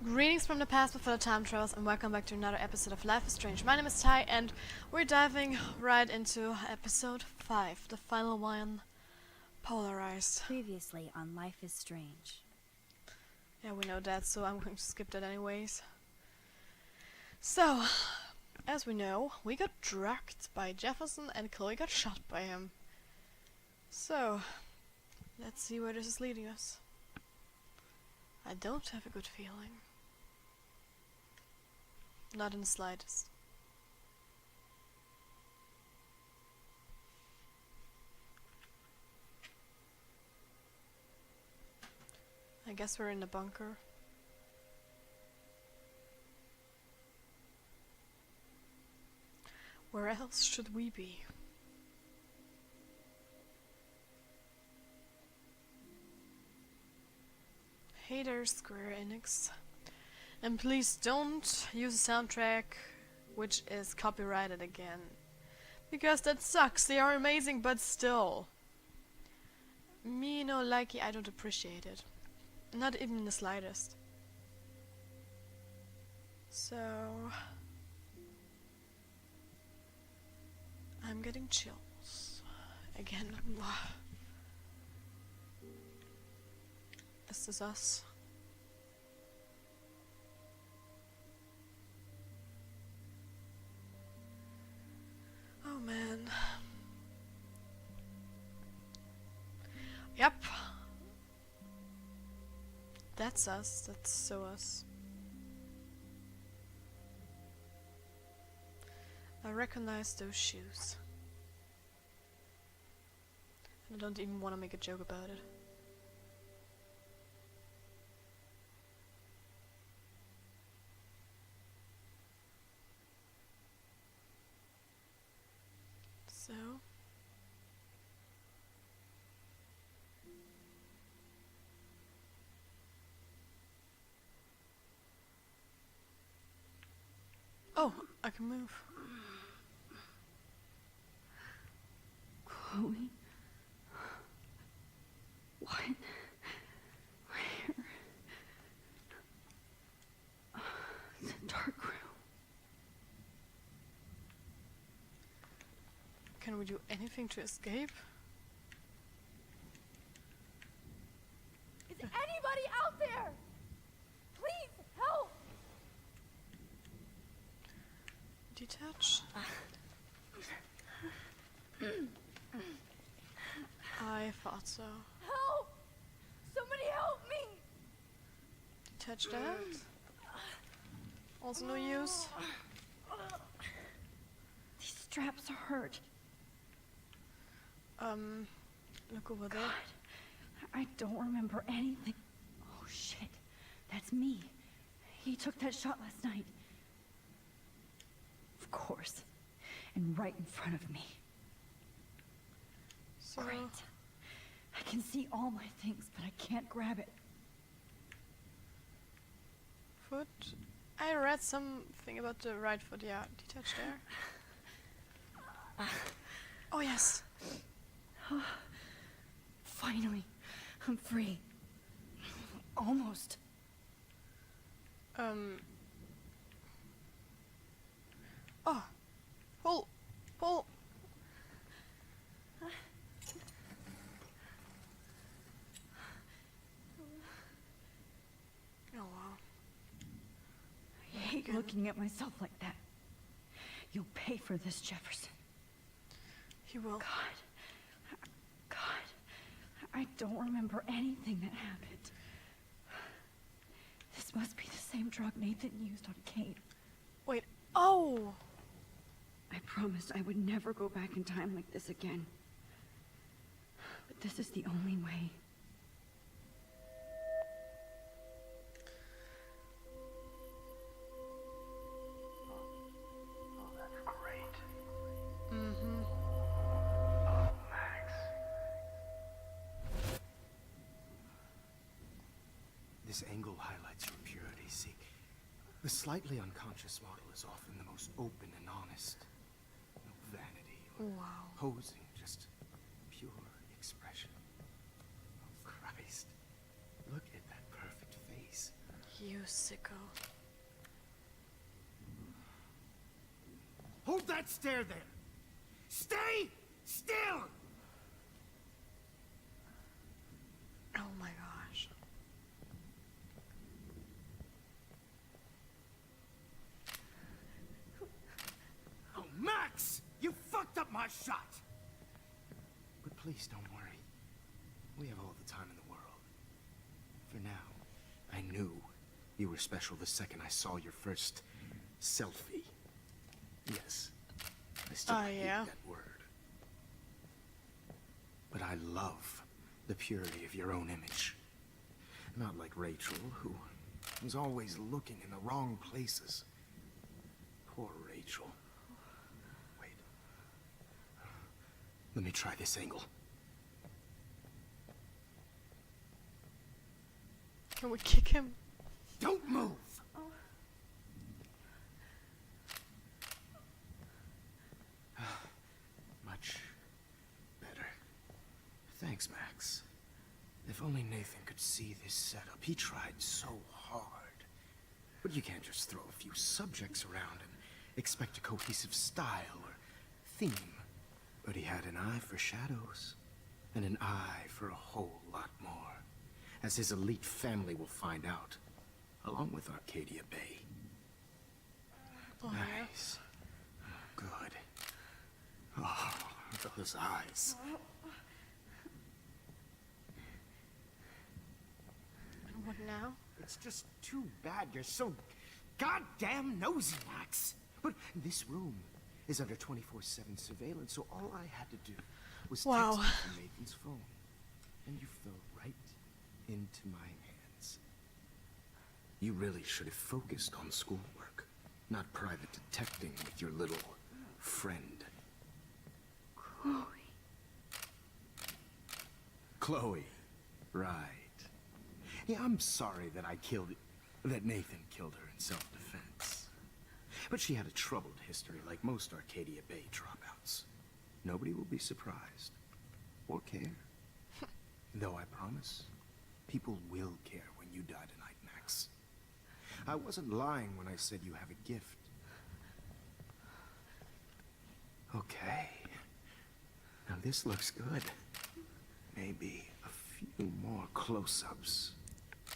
Greetings from the past with fellow time travelers, and welcome back to another episode of Life is Strange. My name is Ty, and we're diving right into episode 5, the final one, Polarized. Previously on Life is Strange. Yeah, we know that, so I'm going to skip that anyways. So, as we know, we got drugged by Jefferson and Chloe got shot by him. So, let's see where this is leading us. I don't have a good feeling. Not in the slightest. I guess we're in the bunker. Where else should we be? Hey there, Square Enix. And please don't use a soundtrack which is copyrighted again. Because that sucks, they are amazing, but still. Me no likey, I don't appreciate it. Not even in the slightest. So... I'm getting chills. Again. Is this us? Oh man. Yep. That's us. That's so us. I recognize those shoes. I don't even want to make a joke about it. So... Oh, I can move. Chloe? What? Where? It's a dark room. Can we do anything to escape? Is anybody out there? Please help! Detach? I thought so. Help! Somebody help me! Detach that. Also no use. These straps hurt. Look over there. God, I don't remember anything. Oh shit, that's me. He took that shot last night. Of course. And right in front of me. So, Great. I can see all my things, but I can't grab it. foot. I read something about the right foot. Yeah, detach there. Oh yes. Finally, I'm free. Almost. Oh. Pull. Pull. Oh wow. I hate looking at myself like that. You'll pay for this, Jefferson. He will. God, I don't remember anything that happened. This must be the same drug Nathan used on Kate. Wait. Oh. I promised I would never go back in time like this again. But this is the only way. This angle highlights your purity. See, the slightly unconscious model is often the most open and honest. No vanity or Wow. posing, just pure expression. Oh, Christ. Look at that perfect face. You sicko. Hold that stare there! Stay still! Oh my gosh. Oh, Max! You fucked up my shot! But please don't worry. We have all the time in the world. For now, I knew you were special the second I saw your first selfie. Yes, I still hate yeah. that word. But I love the purity of your own image. Not like Rachel, who was always looking in the wrong places. Poor Rachel. Wait. Let me try this angle. Can we kick him? Don't move! Much better. Thanks, Max. If only Nathan could see this setup. He tried so hard. But you can't just throw a few subjects around and expect a cohesive style or theme. But he had an eye for shadows, and an eye for a whole lot more. As his elite family will find out, along with Arcadia Bay. Oh, Nice. Good. Oh, those eyes. And what now? It's just too bad you're so goddamn nosy, Max. But this room is under 24/7 surveillance, so all I had to do was Wow. text you from Nathan's phone. And you fell right into my hands. You really should have focused on schoolwork, not private detecting with your little friend. Chloe. Right. Yeah, I'm sorry that that Nathan killed her in self-defense. But she had a troubled history like most Arcadia Bay dropouts. Nobody will be surprised. Or care. Though I promise, people will care when you die tonight, Max. I wasn't lying when I said you have a gift. Okay. Now this looks good. Maybe a few more close-ups.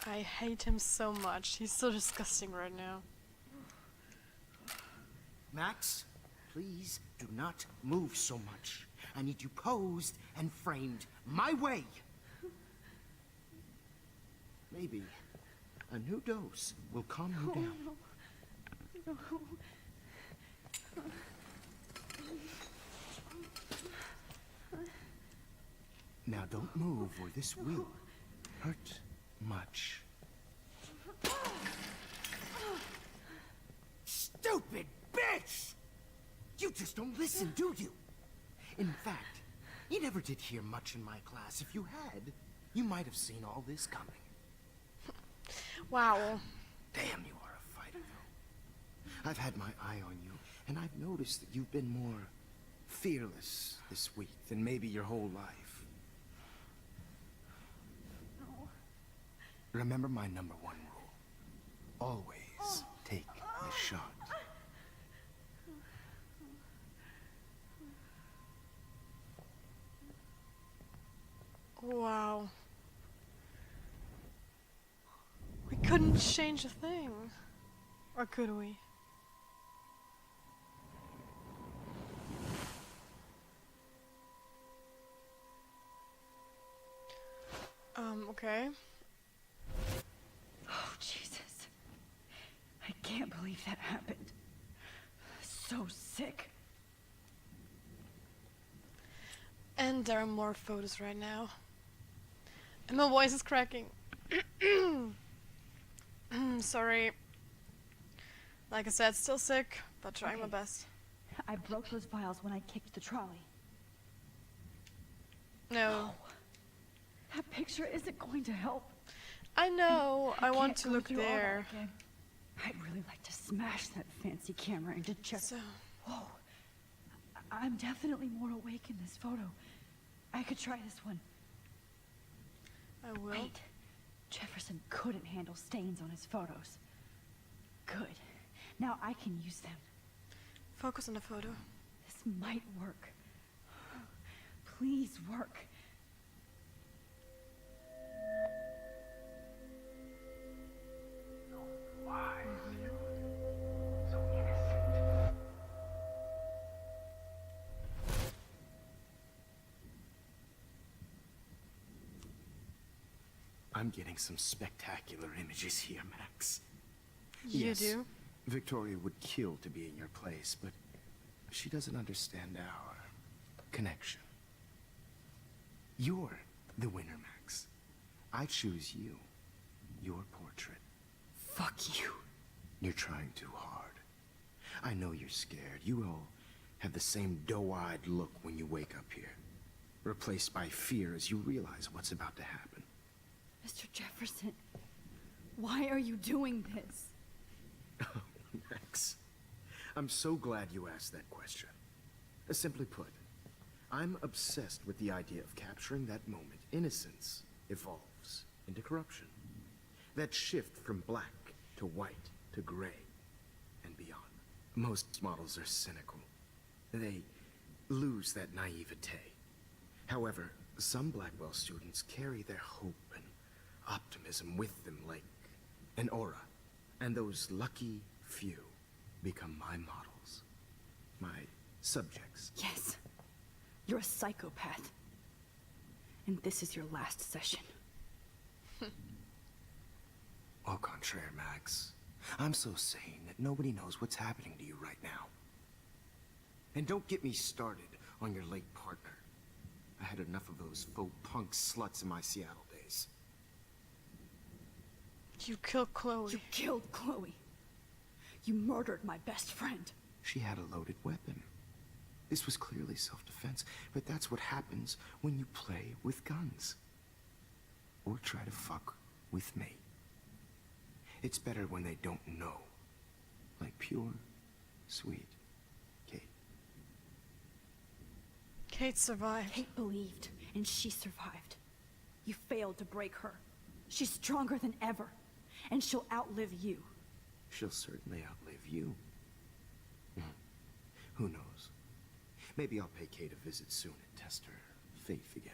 I hate him so much. He's so disgusting right now. Max, please do not move so much. I need you posed and framed my way. Maybe a new dose will calm you down. Now don't move or this will hurt much. Stupid bitch! You just don't listen, do you? In fact, you never did hear much in my class. If you had, you might have seen all this coming. Wow. Damn, you are a fighter, though. I've had my eye on you, and I've noticed that you've been more fearless this week than maybe your whole life. Remember my #1 rule. Always take the shot. Wow. We couldn't change a thing. Or could we? Okay. Oh, Jesus. I can't believe that happened. So sick. And there are more photos right now. And my voice is cracking. Sorry. Like I said, still sick, but trying my Okay. best. I broke those vials when I kicked the trolley. No. That picture isn't going to help. I know. I want can't to go look through all that there. again. I'd really like to smash that fancy camera into just... So, Whoa. I'm definitely more awake in this photo. I could try this one. I will. Wait. Jefferson couldn't handle stains on his photos. Good. Now I can use them. Focus on the photo. This might work. Please work. Why? So innocent. I'm getting some spectacular images here, Max. You Yes, do? Victoria would kill to be in your place, but she doesn't understand our connection. You're the winner, Max. I choose you. Your portrait. Fuck you. You're trying too hard. I know you're scared. You all have the same doe-eyed look when you wake up here. Replaced by fear as you realize what's about to happen. Mr. Jefferson, why are you doing this? Oh, Max. I'm so glad you asked that question. Simply put, I'm obsessed with the idea of capturing that moment. Innocence evolves into corruption. That shift from black to white to gray and beyond. Most models are cynical. They lose that naivete. However, some Blackwell students carry their hope and optimism with them like an aura. And those lucky few become my models. My subjects. Yes. You're a psychopath. And this is your last session. Au contraire, Max. I'm so sane that nobody knows what's happening to you right now. And don't get me started on your late partner. I had enough of those faux punk sluts in my Seattle days. You killed Chloe. You killed Chloe. You murdered my best friend. She had a loaded weapon. This was clearly self-defense, but that's what happens when you play with guns. Or try to fuck with me. It's better when they don't know. Like pure, sweet Kate. Kate survived. Kate believed, and she survived. You failed to break her. She's stronger than ever, and she'll outlive you. She'll certainly outlive you. Who knows? Maybe I'll pay Kate a visit soon and test her faith again.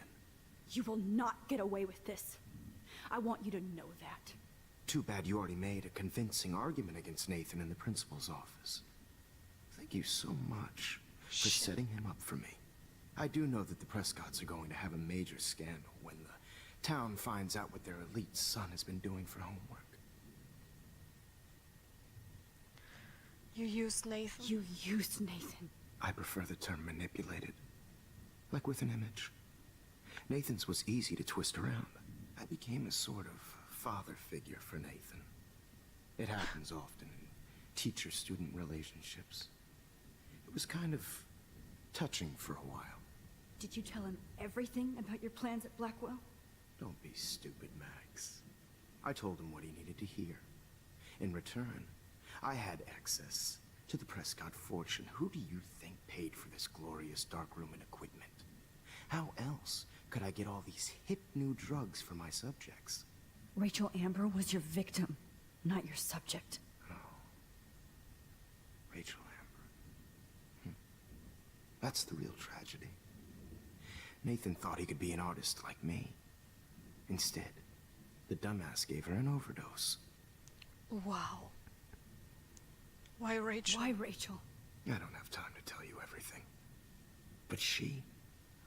You will not get away with this. I want you to know that. Too bad you already made a convincing argument against Nathan in the principal's office. Thank you so much for setting him up for me. I do know that the Prescotts are going to have a major scandal when the town finds out what their elite son has been doing for homework. You used Nathan. You used Nathan. I prefer the term manipulated. Like with an image. Nathan's was easy to twist around. I became a sort of father figure for Nathan. It happens often in teacher-student relationships. It was kind of touching for a while. Did you tell him everything about your plans at Blackwell? Don't be stupid, Max. I told him what he needed to hear. In return, I had access to the Prescott fortune. Who do you think paid for this glorious darkroom and equipment? How else could I get all these hip new drugs for my subjects? Rachel Amber was your victim, not your subject. Oh. Rachel Amber. That's the real tragedy. Nathan thought he could be an artist like me. Instead, the dumbass gave her an overdose. Wow. Why Rachel? Why Rachel? I don't have time to tell you everything. But she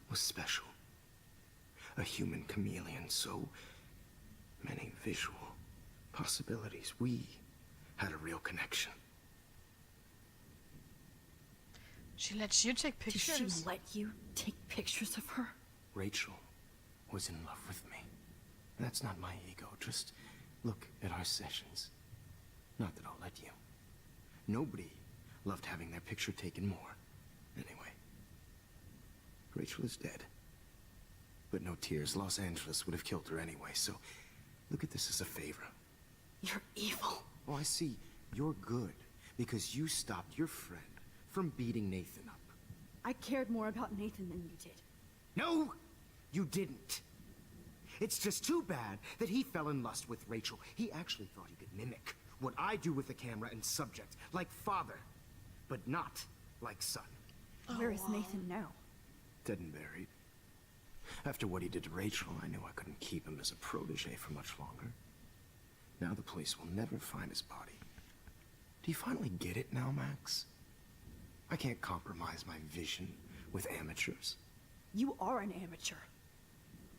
was special. A human chameleon, so many visual possibilities. We had a real connection. She lets you take Did pictures. she let you take pictures of her? Rachel was in love with me. That's not my ego. Just look at our sessions. Not that I'll let you. Nobody loved having their picture taken more. Anyway, Rachel is dead. But no tears. Los Angeles would have killed her anyway, so look at this as a favor. You're evil. Oh, I see. You're good because you stopped your friend from beating Nathan up. I cared more about Nathan than you did. No, you didn't. It's just too bad that he fell in lust with Rachel. He actually thought he could mimic what I do with the camera and subject, like father, but not like son. Where is Nathan now? Dead and buried. After what he did to Rachel, I knew I couldn't keep him as a protege for much longer. Now the police will never find his body. Do you finally get it now, Max? I can't compromise my vision with amateurs. You are an amateur.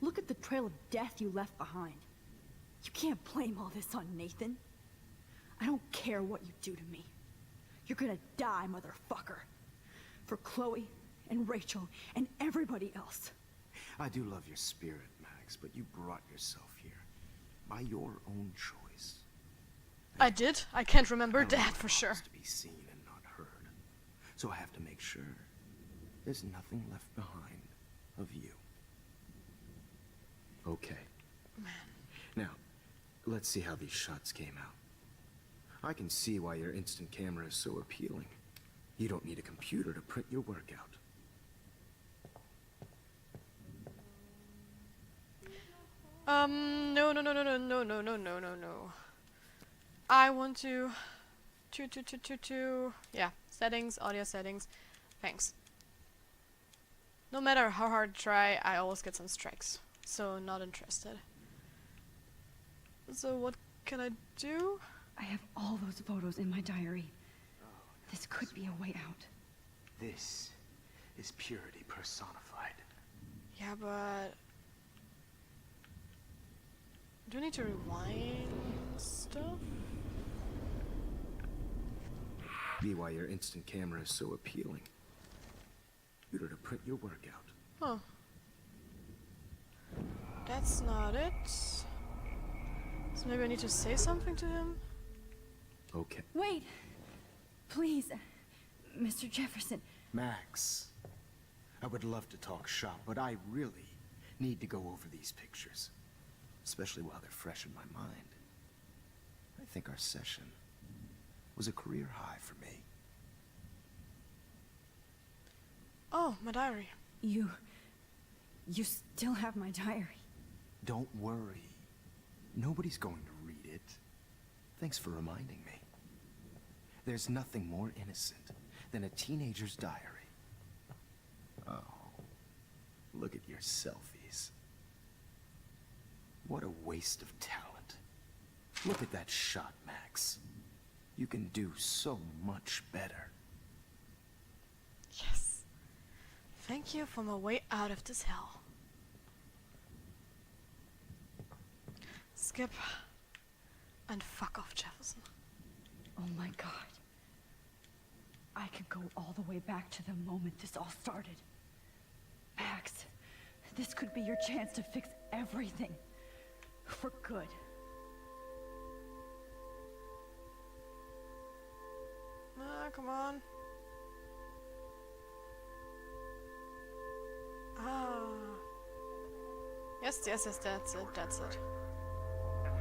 Look at the trail of death you left behind. You can't blame all this on Nathan. I don't care what you do to me. You're gonna die, motherfucker. For Chloe and Rachel and everybody else. I do love your spirit, Max, but you brought yourself here by your own choice. I did? I can't remember I don't that want for my sure. hearts to be seen and not heard. So I have to make sure there's nothing left behind of you. Okay. Man. Now, let's see how these shots came out. I can see why your instant camera is so appealing. You don't need a computer to print your work out. No. I want to... Yeah, settings, audio settings. Thanks. No matter how hard I try, I always get some strikes. So, not interested. So, what can I do? I have all those photos in my diary. This could be a way out. This is purity personified. Yeah, but... do I need to rewind stuff? Be why your instant camera is so appealing. Computer to print your work out. Huh. That's not it. So maybe I need to say something to him? Okay. Wait! Please, Mr. Jefferson. Max, I would love to talk shop, but I really need to go over these pictures. Especially while they're fresh in my mind. I think our session was a career high for me. Oh, my diary. You still have my diary. Don't worry. Nobody's going to read it. Thanks for reminding me. There's nothing more innocent than a teenager's diary. Oh, look at your selfies. What a waste of talent. Look at that shot, Max. You can do so much better. Yes. Thank you for my way out of this hell. Skip. And fuck off, Jefferson. Oh my god. I could go all the way back to the moment this all started. Max, this could be your chance to fix everything. For good. Come on. Ah. Yes, that's it. And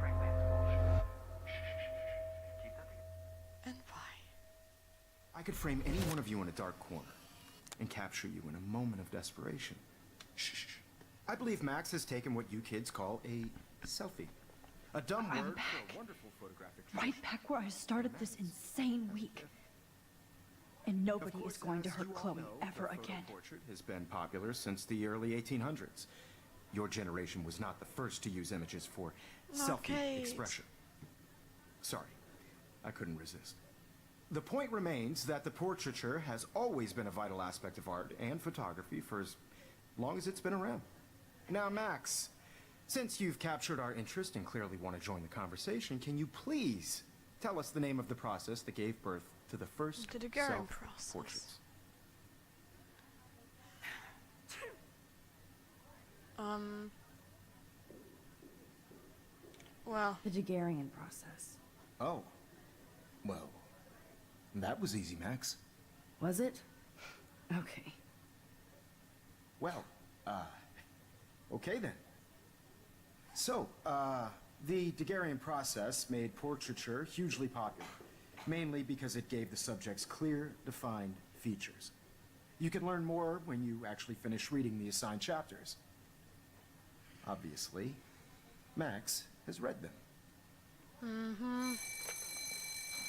frankly, it's bullshit. Keep that together. And why? I could frame any one of you in a dark corner and capture you in a moment of desperation. Shh. I believe Max has taken what you kids call a selfie. A dumb I'm word back. for a wonderful photographic Right back where I started this insane week. And nobody is going to hurt Chloe ever again. Portrait has been popular since the early 1800s. Your generation was not the first to use images for selfie Kate. expression. Sorry, I couldn't resist. The point remains that the portraiture has always been a vital aspect of art and photography for as long as it's been around. Now, Max, since you've captured our interest and clearly want to join the conversation, can you please tell us the name of the process that gave birth to the first The Daguerrean process. self-portraits? Well, The Daguerrean process. Oh. Well, that was easy, Max. Was it? Okay. Well, okay then. So, the Daguerrean process made portraiture hugely popular, mainly because it gave the subjects clear, defined features. You can learn more when you actually finish reading the assigned chapters. Obviously, Max has read them. Mm-hmm.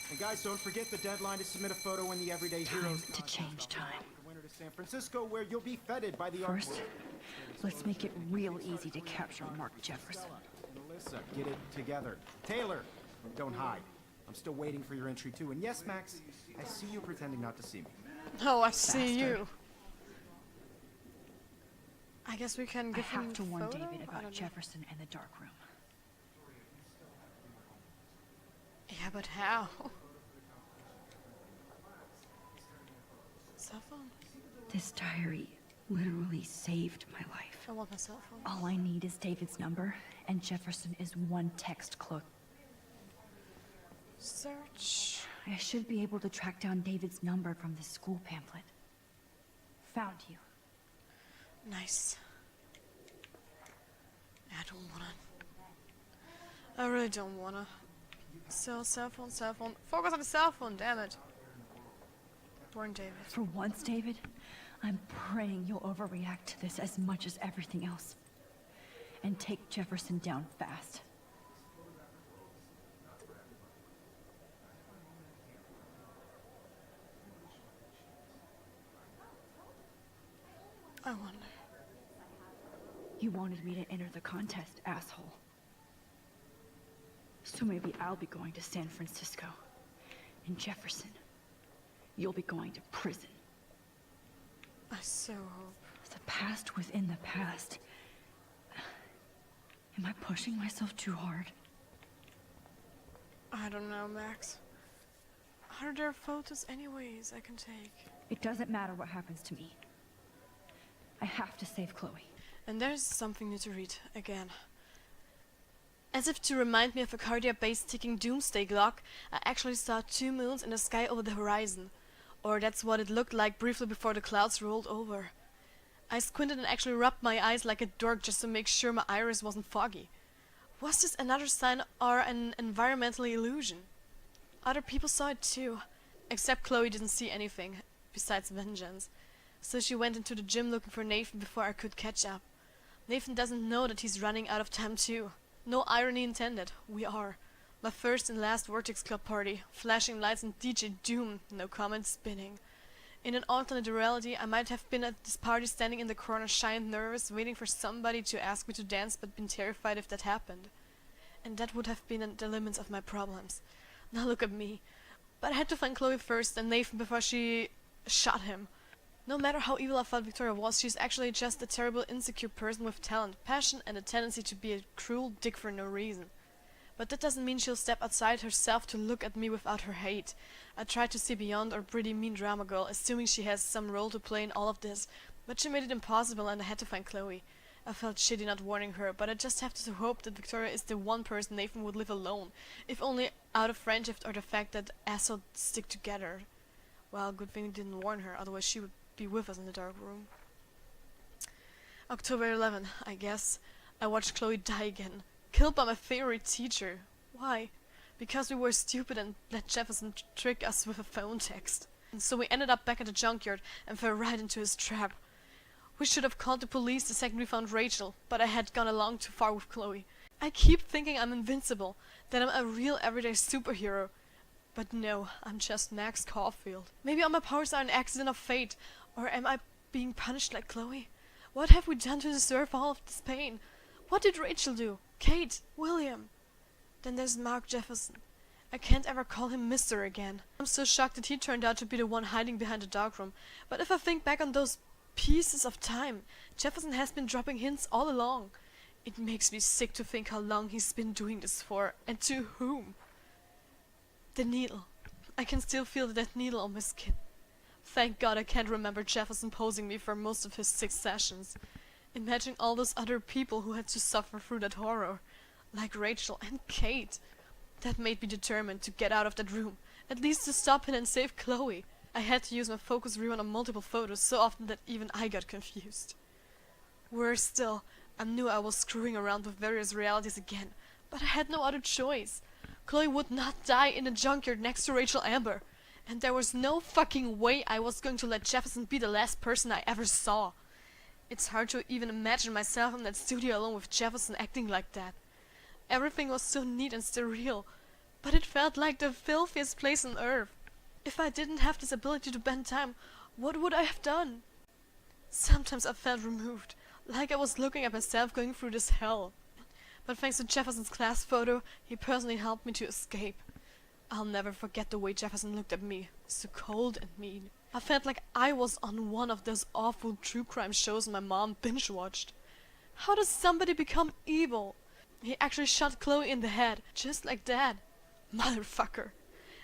And guys, don't forget the deadline to submit a photo in the Everyday Heroes to change time. the winter to San Francisco, where you'll be feted by the First, let's make it real easy to capture Mark Jefferson. And Alyssa, get it together. Taylor, don't hide. I'm still waiting for your entry too. And yes, Max, I see you pretending not to see me. Oh, I see Bastard. you. I guess we can I give him have to a warn photo? David I don't about know. Jefferson and the dark room. Yeah, but how? Cell phone? This diary literally saved my life. I want my cell phone. All I need is David's number, and Jefferson is one text close. Search. I should be able to track down David's number from the school pamphlet. Found you. Nice. I don't wanna. I really don't wanna. So, cell phone, cell phone. Focus on the cell phone, damn it. Born David. For once, David, I'm praying you'll overreact to this as much as everything else. And take Jefferson down fast. I wonder. You wanted me to enter the contest, asshole. So maybe I'll be going to San Francisco. And Jefferson, you'll be going to prison. I so hope. The past within the past. Am I pushing myself too hard? I don't know, Max. Are there photos anyways I can take? It doesn't matter what happens to me. I have to save Chloe. And there's something new to read, again. As if to remind me of a cardia-based ticking doomsday clock, I actually saw 2 moons in the sky over the horizon. Or that's what it looked like briefly before the clouds rolled over. I squinted and actually rubbed my eyes like a dork just to make sure my iris wasn't foggy. Was this another sign or an environmental illusion? Other people saw it too, except Chloe didn't see anything, besides vengeance. So she went into the gym looking for Nathan before I could catch up. Nathan doesn't know that he's running out of time too. No irony intended, we are. My first and last Vortex Club party, flashing lights and DJ Doom, no comment spinning. In an alternate reality, I might have been at this party standing in the corner shy and nervous, waiting for somebody to ask me to dance, but been terrified if that happened. And that would have been at the limits of my problems. Now look at me. But I had to find Chloe first and Nathan before she shot him. No matter how evil I thought Victoria was, she's actually just a terrible, insecure person with talent, passion, and a tendency to be a cruel dick for no reason. But that doesn't mean she'll step outside herself to look at me without her hate. I tried to see beyond our pretty mean drama girl, assuming she has some role to play in all of this, but she made it impossible and I had to find Chloe. I felt shitty not warning her, but I just have to hope that Victoria is the one person Nathan would leave alone, if only out of friendship or the fact that assholes stick together. Well, good thing we didn't warn her, otherwise she would be with us in the dark room. October 11, I guess. I watched Chloe die again. Killed by my favorite teacher. Why? Because we were stupid and let Jefferson trick us with a phone text. And so we ended up back at the junkyard and fell right into his trap. We should have called the police the second we found Rachel, but I had gone along too far with Chloe. I keep thinking I'm invincible, that I'm a real everyday superhero. But no, I'm just Max Caulfield. Maybe all my powers are an accident of fate, or am I being punished like Chloe? What have we done to deserve all of this pain? What did Rachel do? Kate? William? Then there's Mark Jefferson. I can't ever call him Mister again. I'm so shocked that he turned out to be the one hiding behind the darkroom. But if I think back on those pieces of time, Jefferson has been dropping hints all along. It makes me sick to think how long he's been doing this for, and to whom. The needle. I can still feel that needle on my skin. Thank God I can't remember Jefferson posing me for most of his 6 sessions. Imagine all those other people who had to suffer through that horror. Like Rachel and Kate. That made me determined to get out of that room. At least to stop it and save Chloe. I had to use my focus rewind on multiple photos so often that even I got confused. Worse still, I knew I was screwing around with various realities again. But I had no other choice. Chloe would not die in a junkyard next to Rachel Amber. And there was no fucking way I was going to let Jefferson be the last person I ever saw. It's hard to even imagine myself in that studio alone with Jefferson acting like that. Everything was so neat and sterile, but it felt like the filthiest place on earth. If I didn't have this ability to bend time, what would I have done? Sometimes I felt removed, like I was looking at myself going through this hell. But thanks to Jefferson's class photo, he personally helped me to escape. I'll never forget the way Jefferson looked at me, so cold and mean. I felt like I was on one of those awful true crime shows my mom binge-watched. How does somebody become evil? He actually shot Chloe in the head, just like Dad. Motherfucker.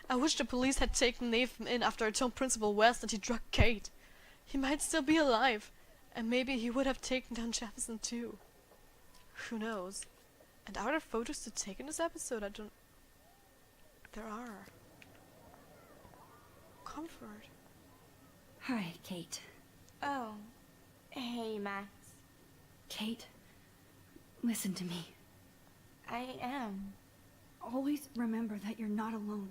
I wish the police had taken Nathan in after I told Principal West that he drugged Kate. He might still be alive, and maybe he would have taken down Jefferson too. Who knows? And are there photos to take in this episode? There are. Comfort. Hi, Kate. Oh. Hey, Max. Kate, listen to me. I am. Always remember that you're not alone.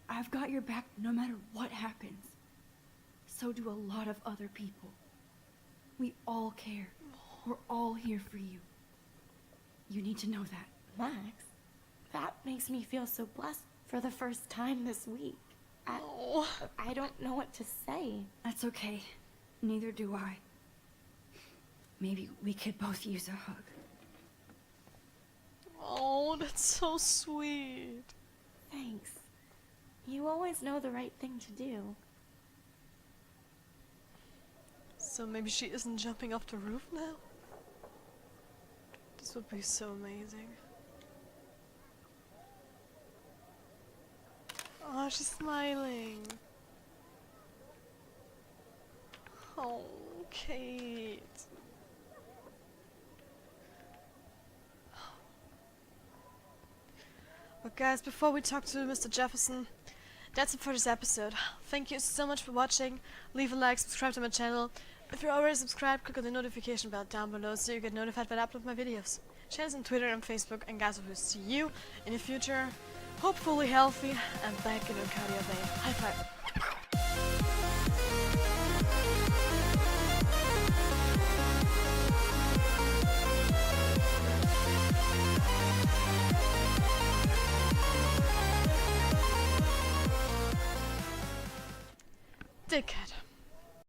I've got your back no matter what happens. So do a lot of other people. We all care. We're all here for you. You need to know that. Max, that makes me feel so blessed for the first time this week. I don't know what to say. That's okay. Neither do I. Maybe we could both use a hug. Oh, that's so sweet. Thanks. You always know the right thing to do. So maybe she isn't jumping off the roof now? This would be so amazing. Oh, she's smiling. Oh, Kate. But guys, before we talk to Mr. Jefferson, that's it for this episode. Thank you so much for watching. Leave a like, subscribe to my channel. If you're already subscribed, click on the notification bell down below so you get notified when I upload my videos. Share us on Twitter and Facebook, and guys, we will see you in the future, hopefully healthy and back in Arcadia Bay. High five. Dickhead.